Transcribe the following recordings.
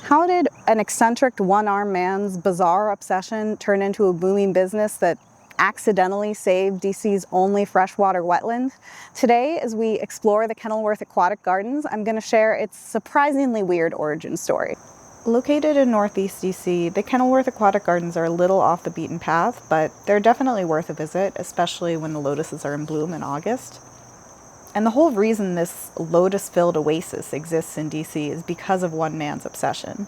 How did an eccentric one-armed man's bizarre obsession turn into a booming business that accidentally saved DC's only freshwater wetland? Today, as we explore the Kenilworth Aquatic Gardens, I'm going to share its surprisingly weird origin story. Located in northeast DC, the Kenilworth Aquatic Gardens are a little off the beaten path, but they're definitely worth a visit, especially when the lotuses are in bloom in August. And the whole reason this lotus-filled oasis exists in DC is because of one man's obsession.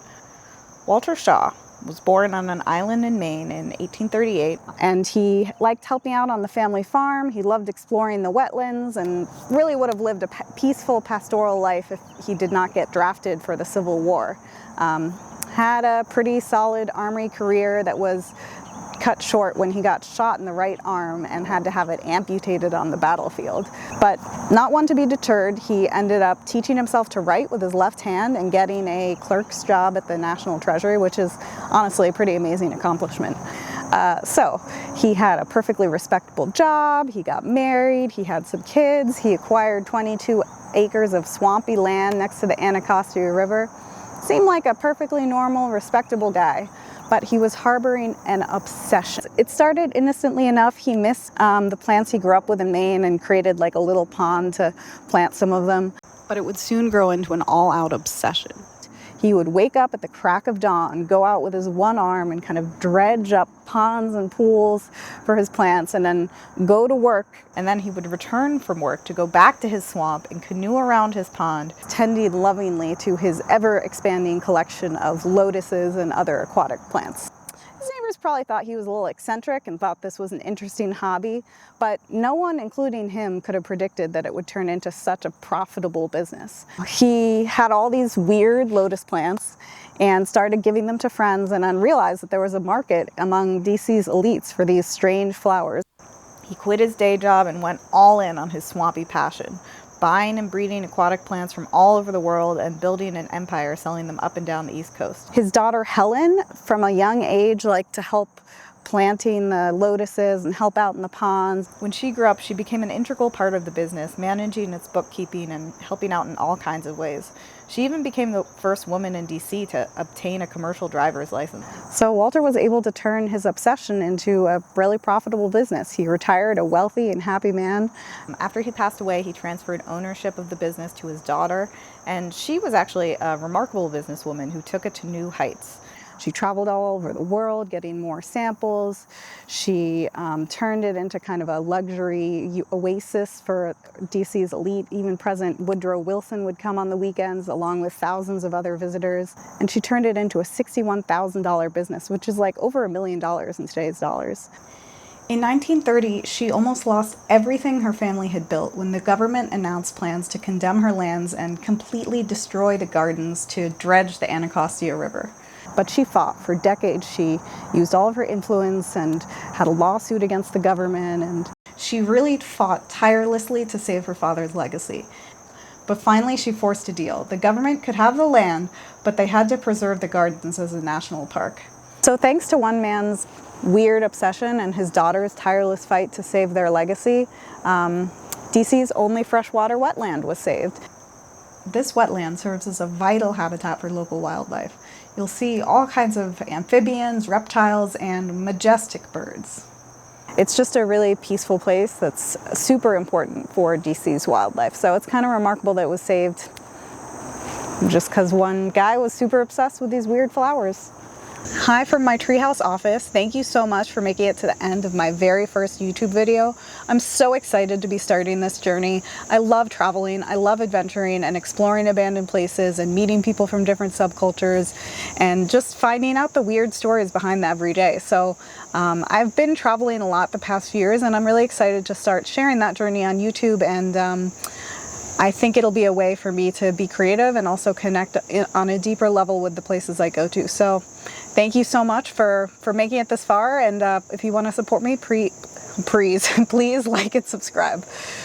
Walter Shaw was born on an island in Maine in 1838, and he liked helping out on the family farm. He loved exploring the wetlands and really would have lived a peaceful pastoral life if he did not get drafted for the Civil War. Had a pretty solid Army career that was cut short when he got shot in the right arm and had to have it amputated on the battlefield. But not one to be deterred, he ended up teaching himself to write with his left hand and getting a clerk's job at the National Treasury, which is honestly a pretty amazing accomplishment. So he had a perfectly respectable job, he got married, he had some kids, he acquired 22 acres of swampy land next to the Anacostia River. Seemed like a perfectly normal, respectable guy. But he was harboring an obsession. It started innocently enough. He missed the plants he grew up with in Maine and created like a little pond to plant some of them. But it would soon grow into an all-out obsession. He would wake up at the crack of dawn, go out with his one arm and kind of dredge up ponds and pools for his plants and then go to work. And then he would return from work to go back to his swamp and canoe around his pond, tending lovingly to his ever-expanding collection of lotuses and other aquatic plants. His neighbors probably thought he was a little eccentric and thought this was an interesting hobby, but no one, including him, could have predicted that it would turn into such a profitable business. He had all these weird lotus plants and started giving them to friends and then realized that there was a market among DC's elites for these strange flowers. He quit his day job and went all in on his swampy passion, buying and breeding aquatic plants from all over the world and building an empire selling them up and down the East Coast. His daughter Helen, from a young age, liked to help planting the lotuses and help out in the ponds. When she grew up, she became an integral part of the business, managing its bookkeeping and helping out in all kinds of ways. She even became the first woman in DC to obtain a commercial driver's license. So Walter was able to turn his obsession into a really profitable business. He retired a wealthy and happy man. After he passed away, he transferred ownership of the business to his daughter, and she was actually a remarkable businesswoman who took it to new heights. She traveled all over the world getting more samples. She turned it into kind of a luxury oasis for DC's elite. Even President Woodrow Wilson would come on the weekends along with thousands of other visitors. And she turned it into a $61,000 business, which is like over $1 million in today's dollars. In 1930, she almost lost everything her family had built when the government announced plans to condemn her lands and completely destroy the gardens to dredge the Anacostia River. But she fought for decades. She used all of her influence and had a lawsuit against the government, and she really fought tirelessly to save her father's legacy. But finally she forced a deal. The government could have the land, but they had to preserve the gardens as a national park. So thanks to one man's weird obsession and his daughter's tireless fight to save their legacy, DC's only freshwater wetland was saved. This wetland serves as a vital habitat for local wildlife. You'll see all kinds of amphibians, reptiles, and majestic birds. It's just a really peaceful place that's super important for DC's wildlife. So it's kind of remarkable that it was saved just because one guy was super obsessed with these weird flowers. Hi from my treehouse office. Thank you so much for making it to the end of my very first YouTube video. I'm so excited to be starting this journey. I love traveling, I love adventuring and exploring abandoned places and meeting people from different subcultures and just finding out the weird stories behind the everyday. So I've been traveling a lot the past few years and I'm really excited to start sharing that journey on YouTube, and I think it'll be a way for me to be creative and also connect on a deeper level with the places I go to. So thank you so much for making it this far, and if you want to support me, please like and subscribe.